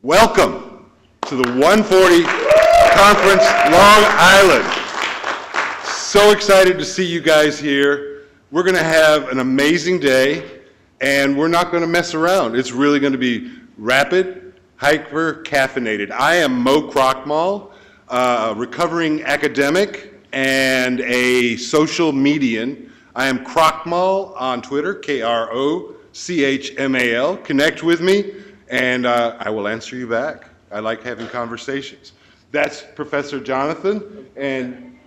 Welcome to the 140 Conference, Long Island. So excited to see you guys here. We're going to have an amazing day, and we're not going to mess around. It's really going to be rapid, hyper-caffeinated. I am Mo Krochmal, a recovering academic and a social median. I am Krochmal on Twitter, Krochmal. Connect with me, and I will answer you back. I like having conversations. That's Professor Jonathan and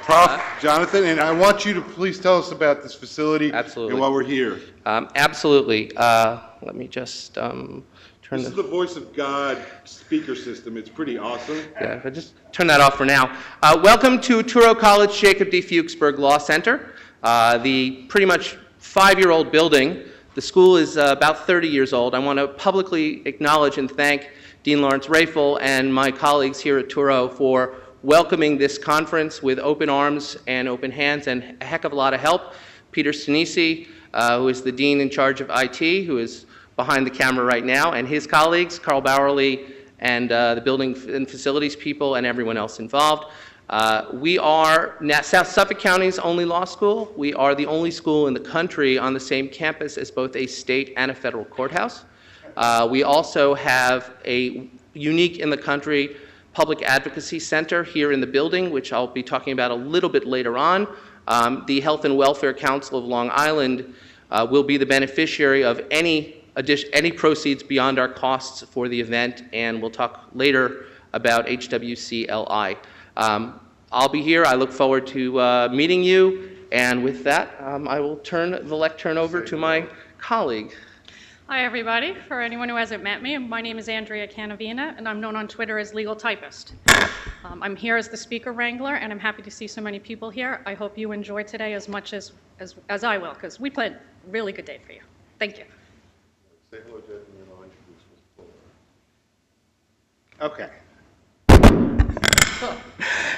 Prof. Jonathan, and I want you to please tell us about this facility. Absolutely. And why we're here. Absolutely. Let me just turn this is the Voice of God speaker system. It's pretty awesome. Yeah, if I just turn that off for now. Welcome to Touro College Jacob D. Fuchsberg Law Center, the pretty much 5-year-old building. The school is about 30 years old. I want to publicly acknowledge and thank Dean Lawrence Rafel and my colleagues here at Touro for welcoming this conference with open arms and open hands and a heck of a lot of help. Peter Sinisi, who is the Dean in charge of IT, who is behind the camera right now, and his colleagues, Carl Bowerly, and the building and facilities people, and everyone else involved. We are South Suffolk County's only law school. We are the only school in the country on the same campus as both a state and a federal courthouse. We also have a unique in the country public advocacy center here in the building, which I'll be talking about a little bit later on. The Health and Welfare Council of Long Island will be the beneficiary of any proceeds beyond our costs for the event, and we'll talk later about HWCLI. I'll be here. I look forward to meeting you, and with that, I will turn the lectern over to my colleague. Hi, everybody. For anyone who hasn't met me, my name is Andrea Canavina, and I'm known on Twitter as Legal Typist. I'm here as the speaker wrangler, and I'm happy to see so many people here. I hope you enjoy today as much as I will, because we planned a really good day for you. Thank you. Say hello, Jeff, and then I'll introduce Mr. Fuller. Okay.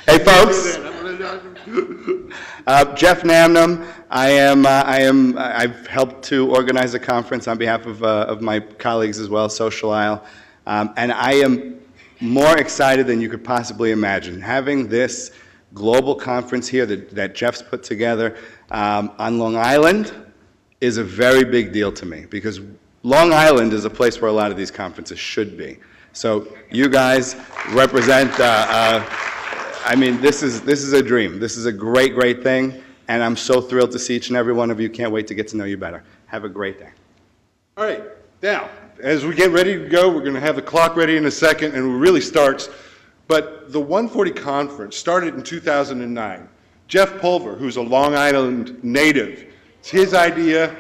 Hey, folks. Jeff Namnam. I've helped to organize a conference on behalf of my colleagues as well, Social Isle, and I am more excited than you could possibly imagine. Having this global conference here that Jeff's put together on Long Island is a very big deal to me, because Long Island is a place where a lot of these conferences should be. So you guys represent, I mean, this is a dream. This is a great, great thing, and I'm so thrilled to see each and every one of you. Can't wait to get to know you better. Have a great day. All right, now, as we get ready to go, we're going to have the clock ready in a second, and it really starts. But the 140 conference started in 2009. Jeff Pulver, who's a Long Island native, it's his idea.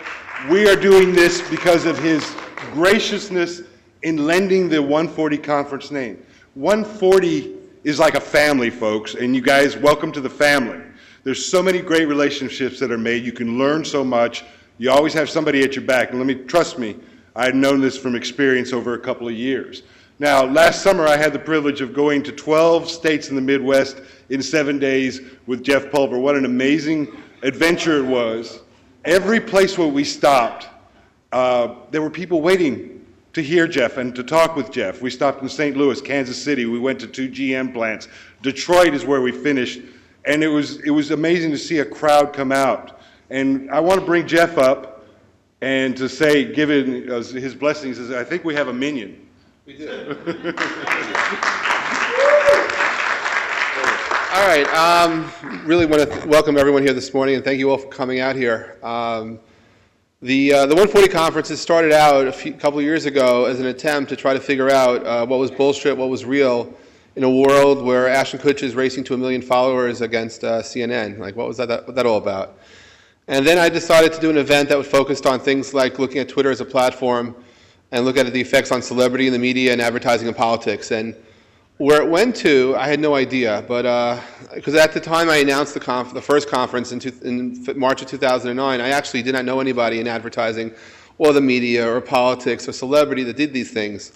We are doing this because of his graciousness in lending the 140 conference name. 140 is like a family, folks, and you guys, welcome to the family. There's so many great relationships that are made. You can learn so much. You always have somebody at your back. And trust me, I've known this from experience over a couple of years. Now, last summer I had the privilege of going to 12 states in the Midwest in 7 days with Jeff Pulver. What an amazing adventure it was. Every place where we stopped, there were people waiting to hear Jeff and to talk with Jeff. We stopped in St. Louis, Kansas City. We went to 2 GM plants. Detroit is where we finished. And it was amazing to see a crowd come out. And I want to bring Jeff up and to say, give his blessings. I think we have a minion. We do. All right. Really want to welcome everyone here this morning, and thank you all for coming out here. The 140 conferences started out a couple of years ago as an attempt to try to figure out what was bullshit, what was real, in a world where Ashton Kutcher is racing to 1 million followers against CNN. Like, what was that all about? And then I decided to do an event that was focused on things like looking at Twitter as a platform and look at the effects on celebrity in the media and advertising and politics. And where it went to, I had no idea, but because at the time I announced the first conference in March of 2009, I actually did not know anybody in advertising or the media or politics or celebrity that did these things.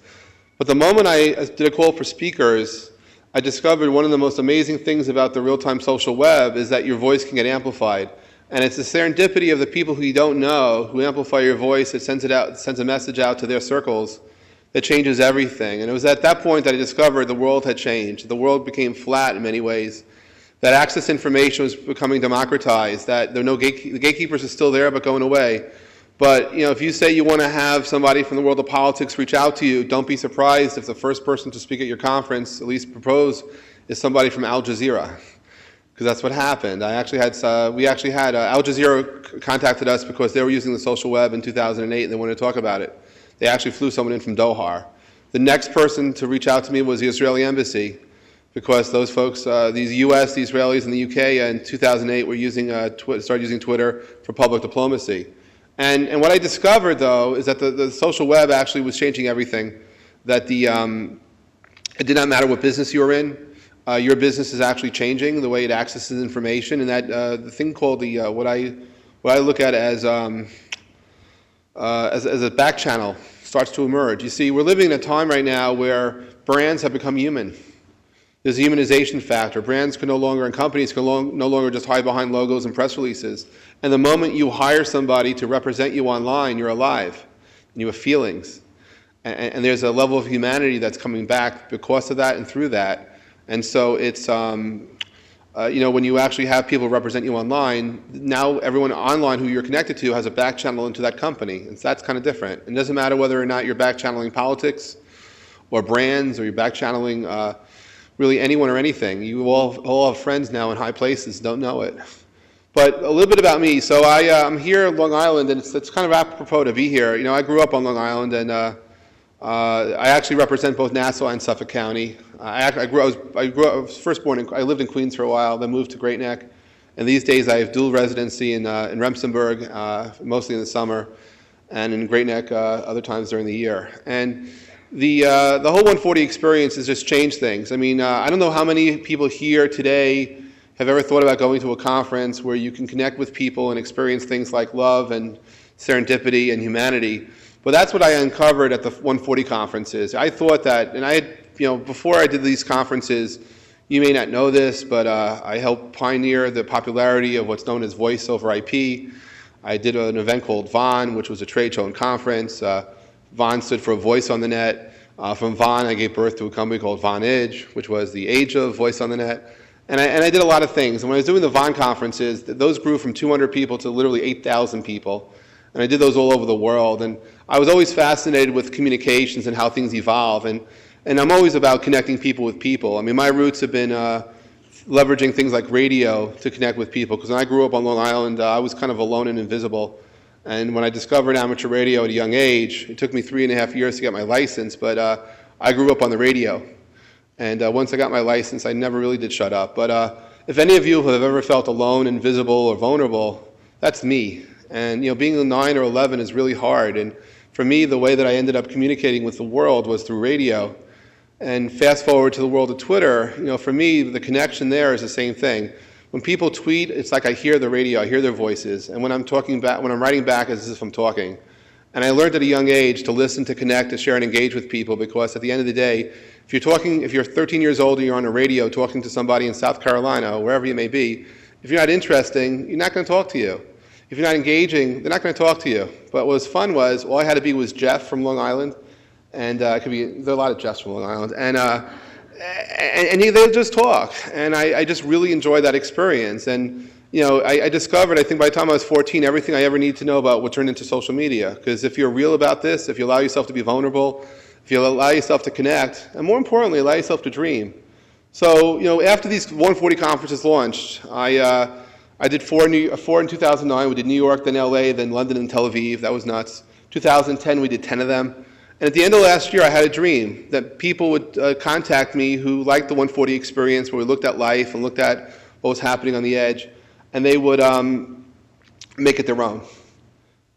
But the moment I did a call for speakers, I discovered one of the most amazing things about the real-time social web is that your voice can get amplified. And it's the serendipity of the people who you don't know who amplify your voice. It sends a message out to their circles that changes everything. And it was at that point that I discovered the world had changed. The world became flat in many ways, that access to information was becoming democratized, that there were no the gatekeepers are still there but going away. But if you say you want to have somebody from the world of politics reach out to you, don't be surprised if the first person to speak at your conference, at least propose, is somebody from Al Jazeera, because that's what happened. We actually had Al Jazeera contacted us because they were using the social web in 2008 and they wanted to talk about it. They actually flew someone in from Doha. The next person to reach out to me was the Israeli embassy, because those folks, these U.S., the Israelis, and the U.K. in 2008 were started using Twitter for public diplomacy. And what I discovered, though, is that the social web actually was changing everything. That it did not matter what business you were in. Your business is actually changing the way it accesses information, and that the thing called what I look at as a back channel starts to emerge. You see, we're living in a time right now where brands have become human. There's a humanization factor. Brands can no longer, and companies can no longer just hide behind logos and press releases. And the moment you hire somebody to represent you online, you're alive, and you have feelings. And there's a level of humanity that's coming back because of that and through that. And so it's, when you actually have people represent you online, now everyone online who you're connected to has a back channel into that company. And so that's kind of different. It doesn't matter whether or not you're back channeling politics or brands, or you're back channeling really anyone or anything. You all have friends now in high places, don't know it. But a little bit about me. So I'm here in Long Island, and it's kind of apropos to be here. I grew up on Long Island, and I actually represent both Nassau and Suffolk County. I was first born I lived in Queens for a while, then moved to Great Neck. And these days I have dual residency in Remsenburg, mostly in the summer, and in Great Neck other times during the year. And the whole 140 experience has just changed things. I mean, I don't know how many people here today have ever thought about going to a conference where you can connect with people and experience things like love and serendipity and humanity. But that's what I uncovered at the 140 conferences. I thought that, and I had, before I did these conferences, you may not know this, but I helped pioneer the popularity of what's known as voice over IP. I did an event called VON, which was a trade show and conference. VON stood for Voice on the Net. From VON, I gave birth to a company called VON-Age, which was the age of voice on the net. And I did a lot of things. And when I was doing the VON conferences, those grew from 200 people to literally 8,000 people. And I did those all over the world. And I was always fascinated with communications and how things evolve. And I'm always about connecting people with people. I mean, my roots have been leveraging things like radio to connect with people. Because when I grew up on Long Island, I was kind of alone and invisible. And when I discovered amateur radio at a young age, it took me 3.5 years to get my license, but I grew up on the radio. And once I got my license, I never really did shut up. But if any of you have ever felt alone, invisible, or vulnerable, that's me. And being 9 or 11 is really hard. And for me, the way that I ended up communicating with the world was through radio. And fast forward to the world of Twitter, for me, the connection there is the same thing. When people tweet, it's like I hear the radio, I hear their voices. And when I'm writing back, it's as if I'm talking. And I learned at a young age to listen, to connect, to share, and engage with people, because at the end of the day, if you're 13 years old and you're on a radio talking to somebody in South Carolina or wherever you may be, if you're not interesting, you're not going to talk to you. If you're not engaging, they're not going to talk to you. But what was fun was, all I had to be was Jeff from Long Island, and there are a lot of Jeffs from Long Island, and they'll just talk. And I just really enjoyed that experience. And I discovered, I think by the time I was 14, everything I ever needed to know about what turned into social media. Because if you're real about this, if you allow yourself to be vulnerable, if you allow yourself to connect, and more importantly, allow yourself to dream. So, after these 140 conferences launched, I did four in 2009. We did New York, then LA, then London and Tel Aviv. That was nuts. 2010, we did 10 of them. And at the end of last year, I had a dream that people would contact me who liked the 140 experience, where we looked at life and looked at what was happening on the edge, and they would make it their own.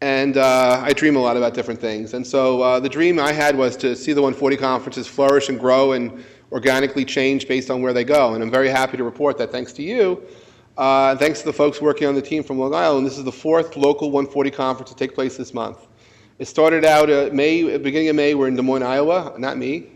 And I dream a lot about different things. And so the dream I had was to see the 140 conferences flourish and grow and organically change based on where they go. And I'm very happy to report that thanks to you, thanks to the folks working on the team from Long Island, this is the 4th local 140 conference to take place this month. It started out beginning of May, we're in Des Moines, Iowa, not me.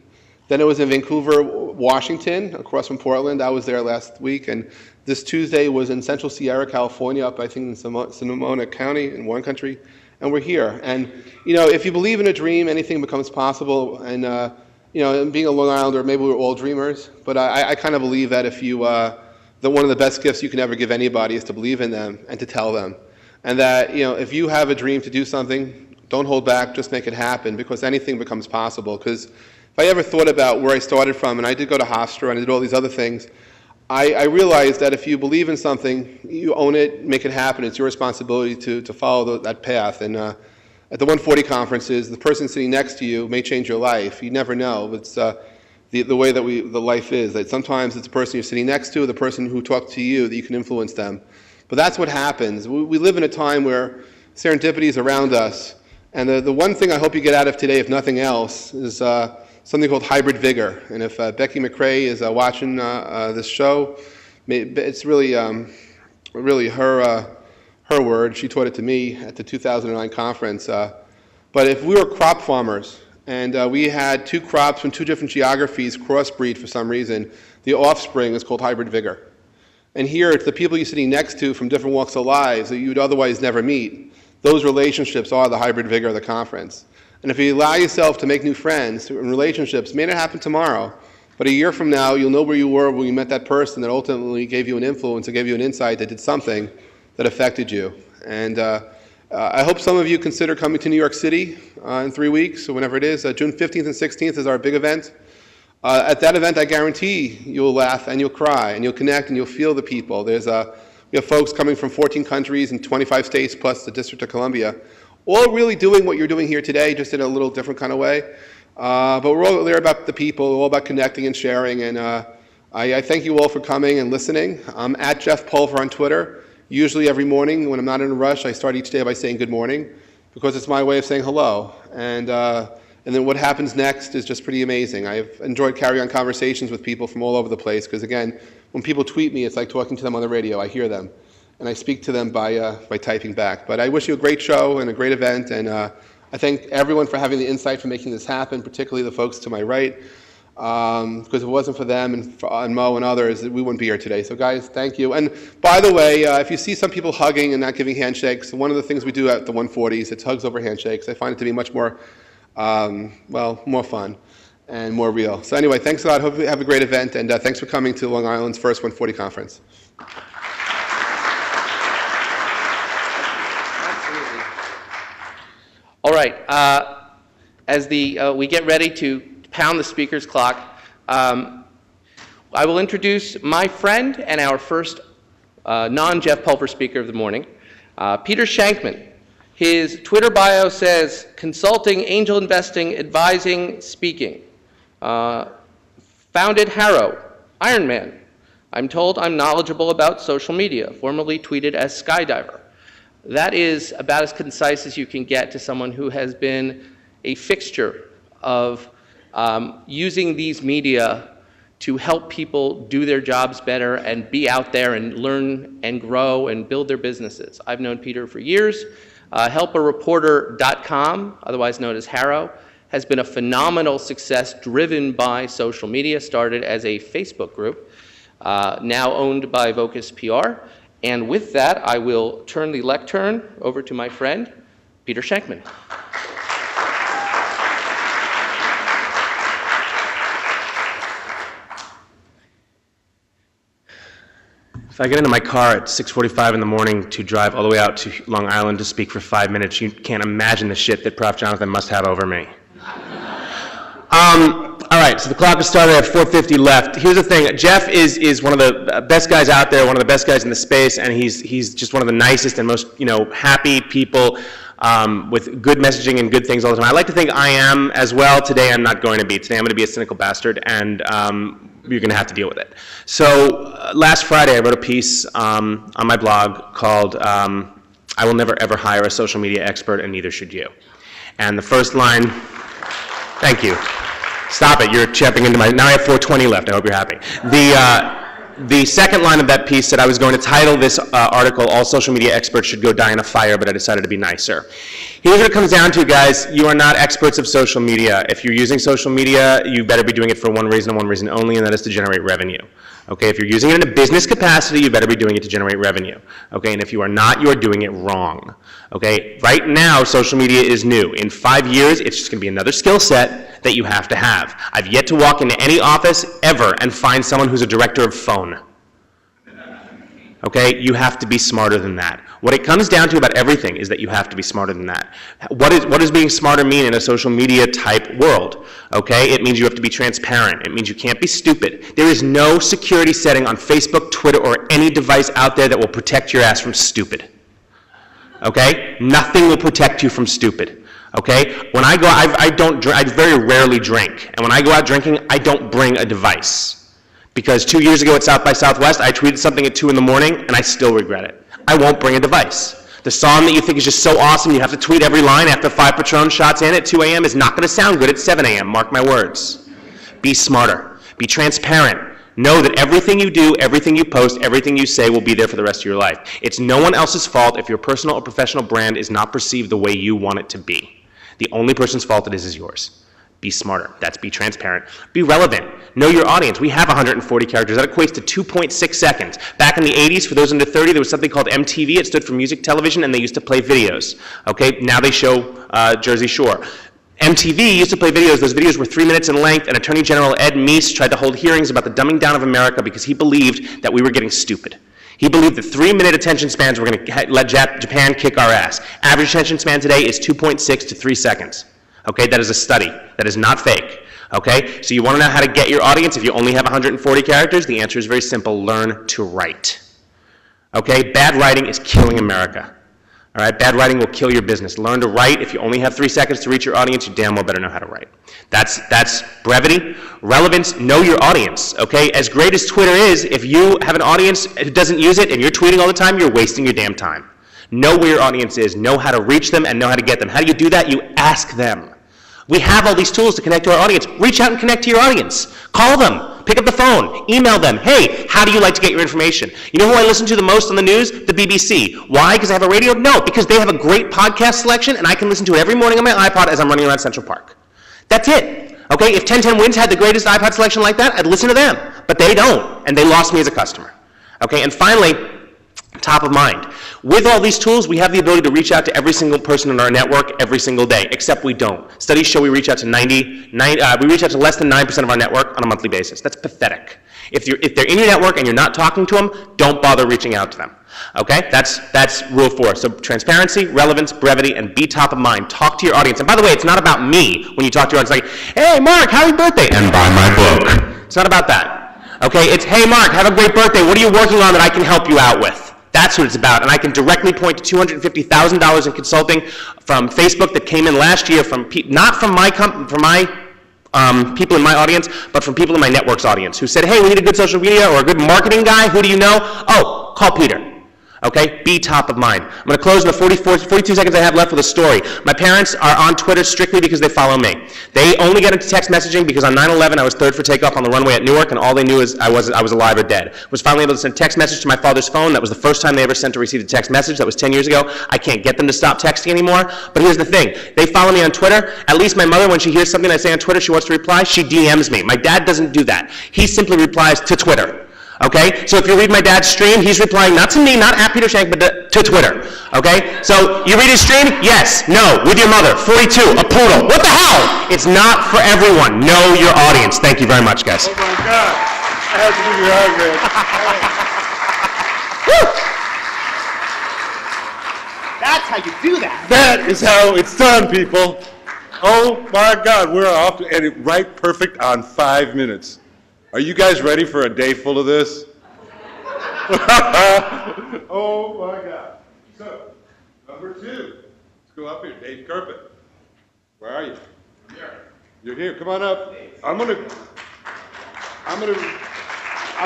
Then it was in Vancouver, Washington, across from Portland. I was there last week. And this Tuesday was in Central Sierra, California, up I think in Sonoma County in one country. And we're here. And, if you believe in a dream, anything becomes possible. And, and being a Long Islander, maybe we're all dreamers. But I kind of believe that that one of the best gifts you can ever give anybody is to believe in them and to tell them. And that, if you have a dream to do something, don't hold back, just make it happen, because anything becomes possible. Because if I ever thought about where I started from, and I did go to Hofstra and I did all these other things, I realized that if you believe in something, you own it, make it happen. It's your responsibility to follow that path. And at the 140 conferences, the person sitting next to you may change your life. You never know. It's the way that the life is. That sometimes it's the person you're sitting next to, the person who talked to you, that you can influence them. But that's what happens. We live in a time where serendipity is around us. And the one thing I hope you get out of today, if nothing else, is something called hybrid vigor. And if Becky McRae is watching this show, it's really her word. She taught it to me at the 2009 conference. But if we were crop farmers and we had two crops from two different geographies crossbreed for some reason, the offspring is called hybrid vigor. And here it's the people you're sitting next to from different walks of lives that you'd otherwise never meet. Those relationships are the hybrid vigor of the conference. And if you allow yourself to make new friends and relationships, it may not happen tomorrow, but a year from now, you'll know where you were when you met that person that ultimately gave you an influence or gave you an insight that did something that affected you. And I hope some of you consider coming to New York City in 3 weeks, or whenever it is. June 15th and 16th is our big event. At that event, I guarantee you'll laugh and you'll cry and you'll connect and you'll feel the people. We have folks coming from 14 countries and 25 states plus the District of Columbia, all really doing what you're doing here today, just in a little different kind of way. But we're all there about the people, all about connecting and sharing. And I thank you all for coming and listening. I'm at Jeff Pulver on Twitter. Usually every morning when I'm not in a rush, I start each day by saying good morning, because it's my way of saying hello. And then what happens next is just pretty amazing. I've enjoyed carrying on conversations with people from all over the place, because again, when people tweet me, it's like talking to them on the radio. I hear them, and I speak to them by typing back. But I wish you a great show and a great event, and I thank everyone for having the insight for making this happen, particularly the folks to my right, because if it wasn't for them and Mo and others, we wouldn't be here today. So guys, thank you. And by the way, if you see some people hugging and not giving handshakes, one of the things we do at the 140s, it's hugs over handshakes. I find it to be much more more fun and more real. So anyway, thanks a lot. Hope you have a great event, and thanks for coming to Long Island's first 140 conference. All right. As we get ready to pound the speaker's clock, I will introduce my friend and our first non-Jeff Pulver speaker of the morning, Peter Shankman. His Twitter bio says, consulting, angel investing, advising, speaking. Founded Harrow, Ironman. I'm told I'm knowledgeable about social media, formerly tweeted as Skydiver. That is about as concise as you can get to someone who has been a fixture of using these media to help people do their jobs better and be out there and learn and grow and build their businesses. I've known Peter for years. HelpAReporter.com, otherwise known as Harrow, has been a phenomenal success driven by social media, started as a Facebook group, now owned by Vocus PR. And with that, I will turn the lectern over to my friend, Peter Shankman. If I get into my car at 6:45 in the morning to drive all the way out to Long Island to speak for 5 minutes, you can't imagine the shit that Prof. Jonathan must have over me. All right, so the clock is started at 4:50 left. Here's the thing, Jeff is one of the best guys out there, one of the best guys in the space, and he's just one of the nicest and most happy people with good messaging and good things all the time. I like to think I am as well. Today I'm not going to be. Today I'm going to be a cynical bastard, and you're going to have to deal with it. So last Friday I wrote a piece on my blog called I will never ever hire a social media expert, and neither should you. And the first line, thank you. Stop it, you're chipping into my, now I have 4:20 left, I hope you're happy. The second line of that piece said I was going to title this article, All Social Media Experts Should Go Die in a Fire, but I decided to be nicer. Here's what it comes down to, guys. You are not experts of social media. If you're using social media, you better be doing it for one reason and one reason only, and that is to generate revenue. Okay, if you're using it in a business capacity, you better be doing it to generate revenue. Okay, and if you are not, you are doing it wrong. Okay, right now, social media is new. In 5 years, it's just gonna be another skill set that you have to have. I've yet to walk into any office ever and find someone who's a director of phone. Okay, you have to be smarter than that. What it comes down to about everything is that you have to be smarter than that. What does being smarter mean in a social media type world? Okay, it means you have to be transparent. It means you can't be stupid. There is no security setting on Facebook, Twitter, or any device out there that will protect your ass from stupid. Okay, nothing will protect you from stupid. Okay, when I go, I very rarely drink, and when I go out drinking, I don't bring a device. Because 2 years ago at South by Southwest, I tweeted something at 2 in the morning, and I still regret it. I won't bring a device. The song that you think is just so awesome, you have to tweet every line after 5 Patron shots in at 2 a.m. is not going to sound good at 7 a.m., mark my words. Be smarter. Be transparent. Know that everything you do, everything you post, everything you say will be there for the rest of your life. It's no one else's fault if your personal or professional brand is not perceived the way you want it to be. The only person's fault it is yours. Be smarter. That's be transparent. Be relevant. Know your audience. We have 140 characters. That equates to 2.6 seconds. Back in the 80s, for those under 30, there was something called MTV. It stood for Music Television, and they used to play videos. Okay, now they show Jersey Shore. MTV used to play videos. Those videos were 3 minutes in length, and Attorney General Ed Meese tried to hold hearings about the dumbing down of America because he believed that we were getting stupid. He believed that 3-minute attention spans were going to let Japan kick our ass. Average attention span today is 2.6 to 3 seconds. Okay, that is a study. That is not fake. Okay, so you want to know how to get your audience if you only have 140 characters? The answer is very simple. Learn to write. Okay, bad writing is killing America. All right, bad writing will kill your business. Learn to write. If you only have 3 seconds to reach your audience, you damn well better know how to write. That's brevity. Relevance, know your audience. Okay, as great as Twitter is, if you have an audience who doesn't use it and you're tweeting all the time, you're wasting your damn time. Know where your audience is, know how to reach them, and know how to get them. How do you do that? You ask them. We have all these tools to connect to our audience. Reach out and connect to your audience. Call them. Pick up the phone. Email them. Hey, how do you like to get your information? You know who I listen to the most on the news? The BBC. Why? Because I have a radio? No, because they have a great podcast selection, and I can listen to it every morning on my iPod as I'm running around Central Park. That's it. Okay, if 1010 Wins had the greatest iPod selection like that, I'd listen to them. But they don't, and they lost me as a customer. Okay, and finally, top of mind. With all these tools, we have the ability to reach out to every single person in our network every single day, except we don't. Studies show we reach out to less than 9% of our network on a monthly basis. That's pathetic. If they're in your network and you're not talking to them, don't bother reaching out to them. Okay? That's rule 4. So transparency, relevance, brevity, and be top of mind. Talk to your audience. And by the way, it's not about me when you talk to your audience. Like, hey, Mark, happy birthday, and buy my book. It's not about that. Okay? It's, hey, Mark, have a great birthday. What are you working on that I can help you out with? That's what it's about, and I can directly point to $250,000 in consulting from Facebook that came in last year from not from my people in my audience, but from people in my network's audience who said, hey, we need a good social media or a good marketing guy. Who do you know? Oh, call Peter. Okay, be top of mind. I'm going to close in the 42 seconds I have left with a story. My parents are on Twitter strictly because they follow me. They only get into text messaging because on 9/11 I was third for takeoff on the runway at Newark, and all they knew is I was alive or dead. Was finally able to send a text message to my father's phone. That was the first time they ever sent or received a text message. That was 10 years ago. I can't get them to stop texting anymore. But here's the thing. They follow me on Twitter. At least my mother, when she hears something I say on Twitter she wants to reply, she DMs me. My dad doesn't do that. He simply replies to Twitter. Okay, so if you read my dad's stream, he's replying not to me, not at Peter Shank, but to Twitter. Okay, so you read his stream? Yes, no, with your mother, 42, a poodle. What the hell? It's not for everyone. Know your audience. Thank you very much, guys. Oh my God, I have to give you a hug, man. That's how you do that. That is how it's done, people. Oh my God, we're off to, and it right perfect on 5 minutes. Are you guys ready for a day full of this? Oh my God. So, number 2. Let's go up here. Dave Kerpin. Where are you? I'm here. You're here. Come on up. I'm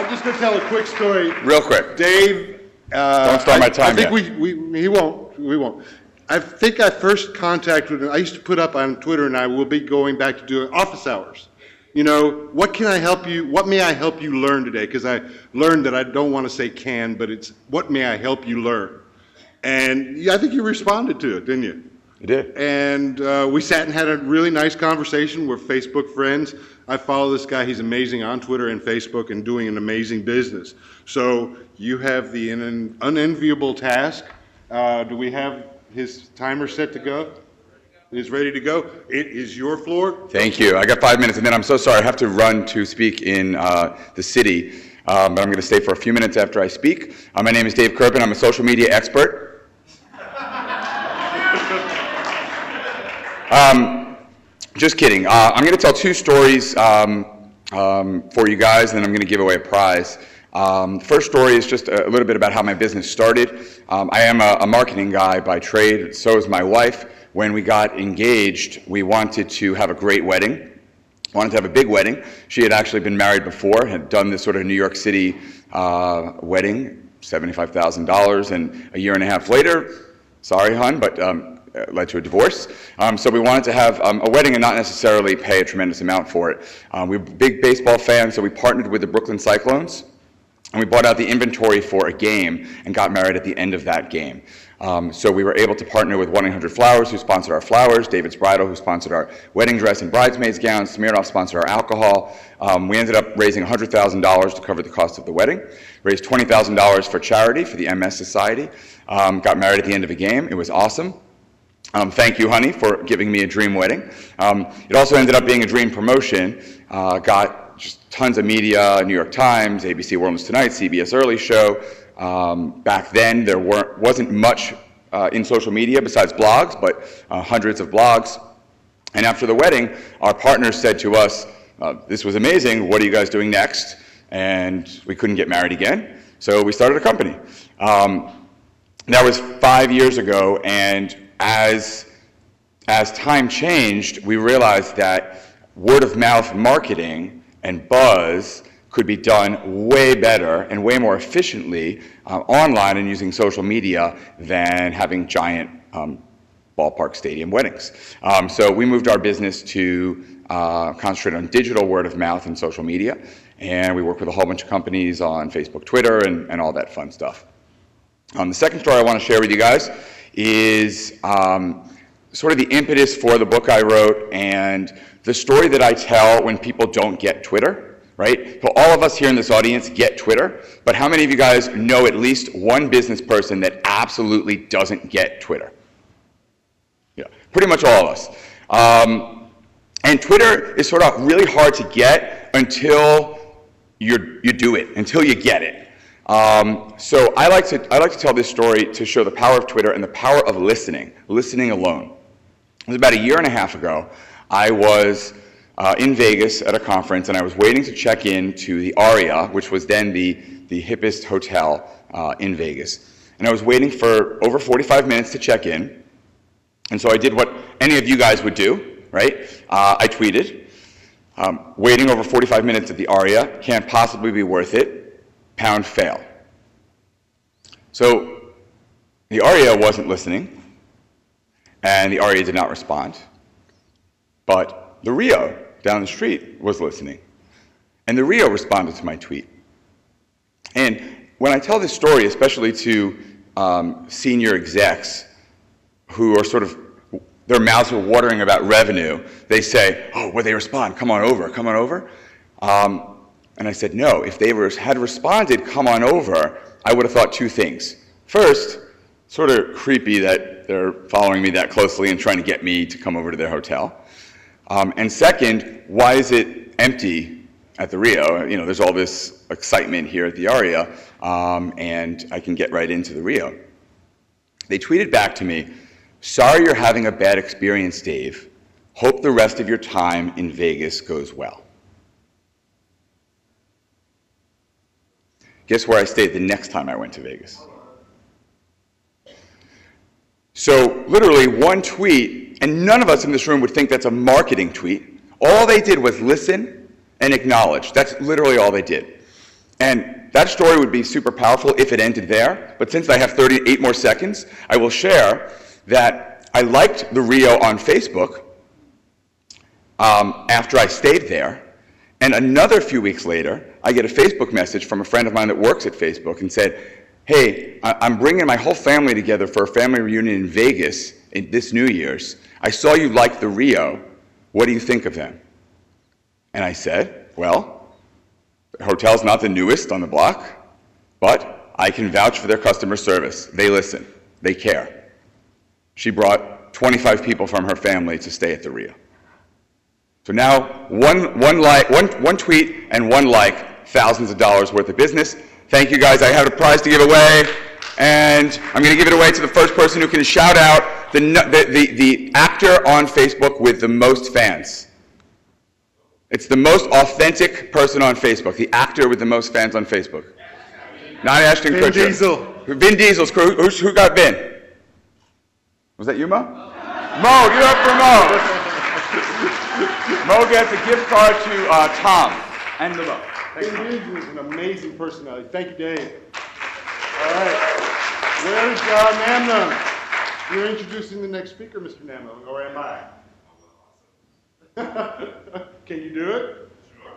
just gonna tell a quick story. Real quick. Dave. Don't start my time I think yet. we won't. I think I first contacted him. I used to put up on Twitter, and I will be going back to doing office hours. you know, what may I help you learn today? Because I learned that I don't want to say can, but it's what may I help you learn? And yeah, I think you responded to it, didn't you? I did. And we sat and had a really nice conversation. We're Facebook friends. I follow this guy. He's amazing on Twitter and Facebook and doing an amazing business. So you have the unenviable task. Do we have his timer set to go? He's ready to go. It is your floor. Thank you. I got 5 minutes, and then I'm so sorry. I have to run to speak in the city, but I'm going to stay for a few minutes after I speak. My name is Dave Kirpin. I'm a social media expert. Just kidding. I'm going to tell two stories for you guys, and then I'm going to give away a prize. The first story is just a little bit about how my business started. I am a marketing guy by trade. So is my wife. When we got engaged, we wanted to have a great wedding. Wanted to have a big wedding. She had actually been married before, had done this sort of New York City wedding, $75,000, and a year and a half later, sorry, hon, but led to a divorce. So we wanted to have a wedding and not necessarily pay a tremendous amount for it. We were big baseball fans, so we partnered with the Brooklyn Cyclones, and we bought out the inventory for a game and got married at the end of that game. So we were able to partner with 1-800-Flowers, who sponsored our flowers, David's Bridal, who sponsored our wedding dress and bridesmaids gowns, Smirnoff sponsored our alcohol. We ended up raising $100,000 to cover the cost of the wedding, raised $20,000 for charity for the MS Society, got married at the end of a game. It was awesome. Thank you, honey, for giving me a dream wedding. It also ended up being a dream promotion. Got just tons of media, New York Times, ABC World News Tonight, CBS Early Show. Back then, there wasn't much in social media besides blogs, but hundreds of blogs. And after the wedding, our partners said to us, this was amazing, what are you guys doing next? And we couldn't get married again, so we started a company. That was 5 years ago, and as time changed, we realized that word-of-mouth marketing and buzz could be done way better and way more efficiently online and using social media than having giant ballpark stadium weddings. So we moved our business to concentrate on digital word-of-mouth and social media, and we work with a whole bunch of companies on Facebook, Twitter, and all that fun stuff. The second story I want to share with you guys is sort of the impetus for the book I wrote and the story that I tell when people don't get Twitter, right? So all of us here in this audience get Twitter, but how many of you guys know at least one business person that absolutely doesn't get Twitter? Yeah, pretty much all of us. And Twitter is sort of really hard to get until you do it, until you get it. So I like to tell this story to show the power of Twitter and the power of listening alone. It was about a year and a half ago. I was in Vegas at a conference, and I was waiting to check in to the Aria, which was then the hippest hotel in Vegas. And I was waiting for over 45 minutes to check in. And so I did what any of you guys would do, right? I tweeted, waiting over 45 minutes at the Aria, can't possibly be worth it, pound fail. So the Aria wasn't listening, and the Aria did not respond. But the Rio down the street was listening, and the Rio responded to my tweet. And when I tell this story, especially to senior execs who are sort of, their mouths are watering about revenue, they say, oh, well, they respond, come on over, come on over. And I said, no, if they had responded, come on over, I would have thought two things. First, sort of creepy that they're following me that closely and trying to get me to come over to their hotel. And second, why is it empty at the Rio? You know, there's all this excitement here at the Aria, and I can get right into the Rio. They tweeted back to me, sorry you're having a bad experience, Dave. Hope the rest of your time in Vegas goes well. Guess where I stayed the next time I went to Vegas? So literally one tweet, and none of us in this room would think that's a marketing tweet. All they did was listen and acknowledge. That's literally all they did. And that story would be super powerful if it ended there, but since I have 38 more seconds, I will share that I liked the Rio on Facebook after I stayed there, And another few weeks later, I get a Facebook message from a friend of mine that works at Facebook and said, hey, I'm bringing my whole family together for a family reunion in Vegas this New Year's. I saw you like the Rio. What do you think of them? And I said, well, the hotel's not the newest on the block, but I can vouch for their customer service. They listen. They care. She brought 25 people from her family to stay at the Rio. So now, one tweet and one like, thousands of dollars worth of business. Thank you guys. I have a prize to give away, and I'm going to give it away to the first person who can shout out the actor on Facebook with the most fans. It's the most authentic person on Facebook, the actor with the most fans on Facebook. Not Ashton Kutcher. Vin Diesel. Vin Diesel's crew. Who got Vin? Was that you, Mo? Mo, you're up for Mo. Mo gets a gift card to Tom and the Mo. Vin Diesel is an amazing personality. Thank you, Dave. All right. Where's Namno? You're introducing the next speaker, Mr. Namno, or am I? Can you do it? Sure.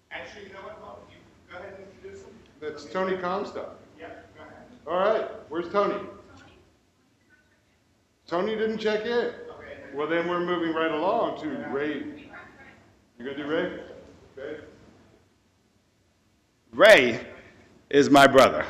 Actually, you know what, Mo? You go ahead and introduce him. That's Tony Comstock. Yeah, go ahead. All right. Where's Tony? Tony didn't check in. Okay. Well, then we're moving right along to Ray. You gonna do Ray? Okay. Ray is my brother.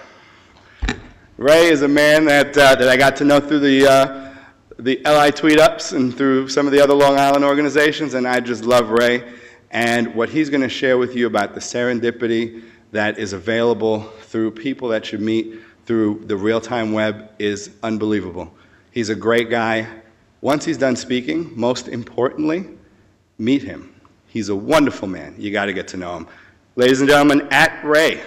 Ray is a man that I got to know through the LI tweet-ups and through some of the other Long Island organizations, and I just love Ray. And what he's going to share with you about the serendipity that is available through people that you meet through the real-time web is unbelievable. He's a great guy. Once he's done speaking, most importantly, meet him. He's a wonderful man. You got to get to know him. Ladies and gentlemen, at Ray.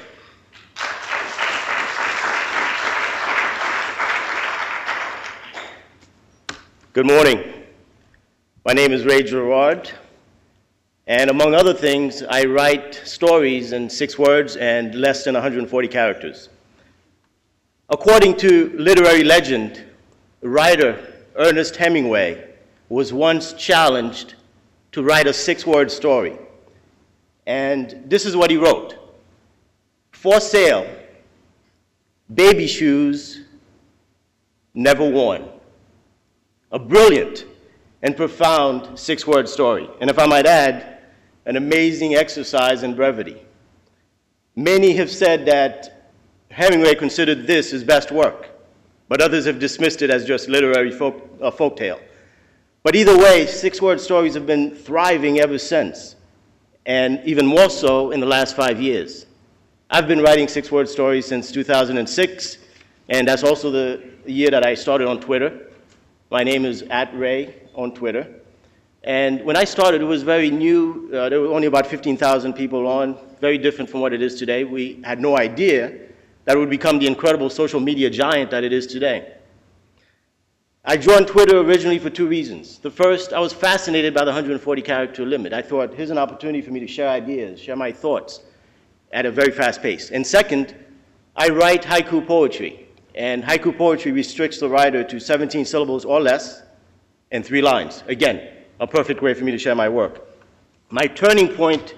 Good morning. My name is Ray Gerard, and among other things, I write stories in 6 words and less than 140 characters. According to literary legend, writer Ernest Hemingway was once challenged to write a 6-word story. And this is what he wrote. For sale, baby shoes never worn. A brilliant and profound 6-word story. And if I might add, an amazing exercise in brevity. Many have said that Hemingway considered this his best work, but others have dismissed it as just literary folktale. But either way, 6-word stories have been thriving ever since, and even more so in the last 5 years. I've been writing 6-word stories since 2006, and that's also the year that I started on Twitter. My name is @Ray on Twitter. And when I started, it was very new. There were only about 15,000 people on, very different from what it is today. We had no idea that it would become the incredible social media giant that it is today. I joined Twitter originally for 2 reasons. The first, I was fascinated by the 140-character limit. I thought, here's an opportunity for me to share ideas, share my thoughts at a very fast pace. And second, I write haiku poetry. And haiku poetry restricts the writer to 17 syllables or less and 3 lines. Again, a perfect way for me to share my work. My turning point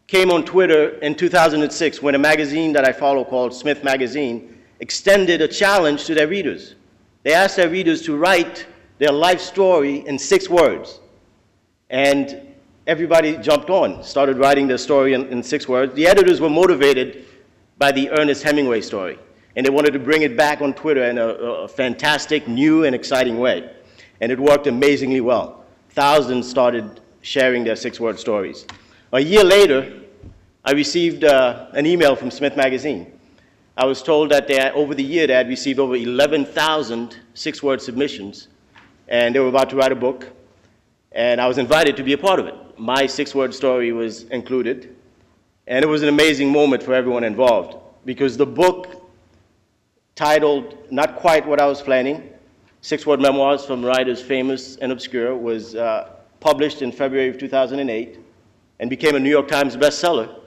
came on Twitter in 2006 when a magazine that I follow called Smith Magazine extended a challenge to their readers. They asked their readers to write their life story in 6 words. And everybody jumped on, started writing their story in 6 words. The editors were motivated by the Ernest Hemingway story, and they wanted to bring it back on Twitter in a fantastic, new, and exciting way. And it worked amazingly well. Thousands started sharing their 6-word stories. A year later, I received an email from Smith Magazine. I was told that over the year they had received over 11,000 6-word submissions, and they were about to write a book, and I was invited to be a part of it. My 6-word story was included, and it was an amazing moment for everyone involved, because the book, titled Not Quite What I Was Planning, 6-word memoirs from writers famous and obscure, was published in February of 2008 and became a New York Times bestseller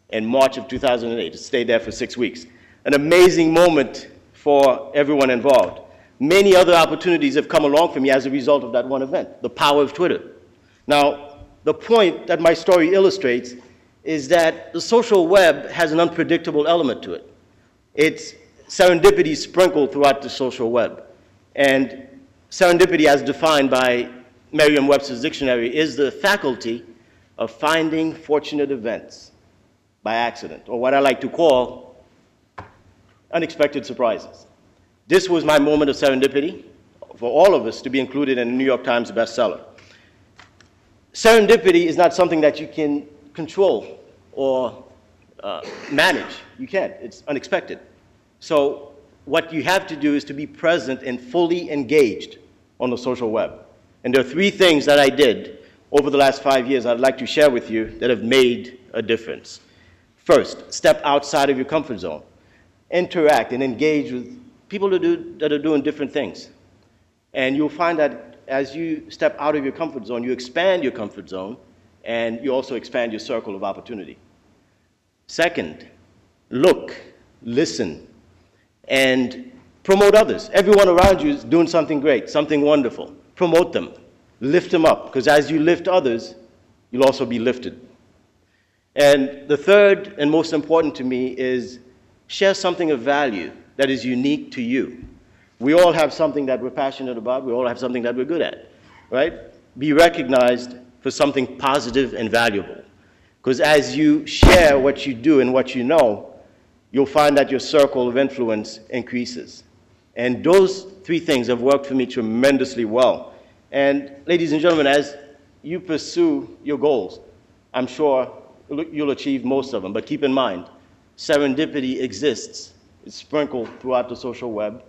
in March of 2008. It stayed there for 6 weeks. An amazing moment for everyone involved. Many other opportunities have come along for me as a result of that one event, the power of Twitter. Now, The point that my story illustrates is that the social web has an unpredictable element to it. It's serendipity sprinkled throughout the social web. And serendipity, as defined by Merriam-Webster's dictionary, is the faculty of finding fortunate events by accident, or what I like to call unexpected surprises. This was my moment of serendipity for all of us to be included in the New York Times bestseller. Serendipity is not something that you can control or manage. You can't. It's unexpected. So what you have to do is to be present and fully engaged on the social web. And there are 3 things that I did over the last 5 years I'd like to share with you that have made a difference. First, step outside of your comfort zone. Interact and engage with people that are doing different things. And you'll find that as you step out of your comfort zone, you expand your comfort zone, and you also expand your circle of opportunity. Second, look, listen, and promote others. Everyone around you is doing something great, something wonderful. Promote them, lift them up, because as you lift others, you'll also be lifted. And the third and most important to me is share something of value that is unique to you. We all have something that we're passionate about. We all have something that we're good at, right? Be recognized for something positive and valuable. Because as you share what you do and what you know, you'll find that your circle of influence increases. And those 3 things have worked for me tremendously well. And ladies and gentlemen, as you pursue your goals, I'm sure you'll achieve most of them. But keep in mind, serendipity exists. It's sprinkled throughout the social web.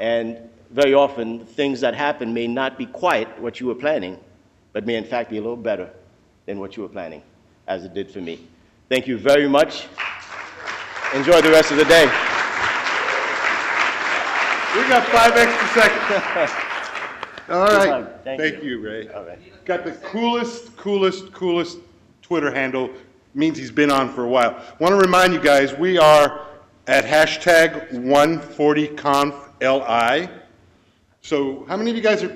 And very often, things that happen may not be quite what you were planning, but may in fact be a little better than what you were planning, as it did for me. Thank you very much. Enjoy the rest of the day. We got 5 extra seconds. All right. Thank you, Ray. All right. Got the coolest Twitter handle. Means he's been on for a while. Want to remind you guys, we are at hashtag 140ConfLI. So how many of you guys are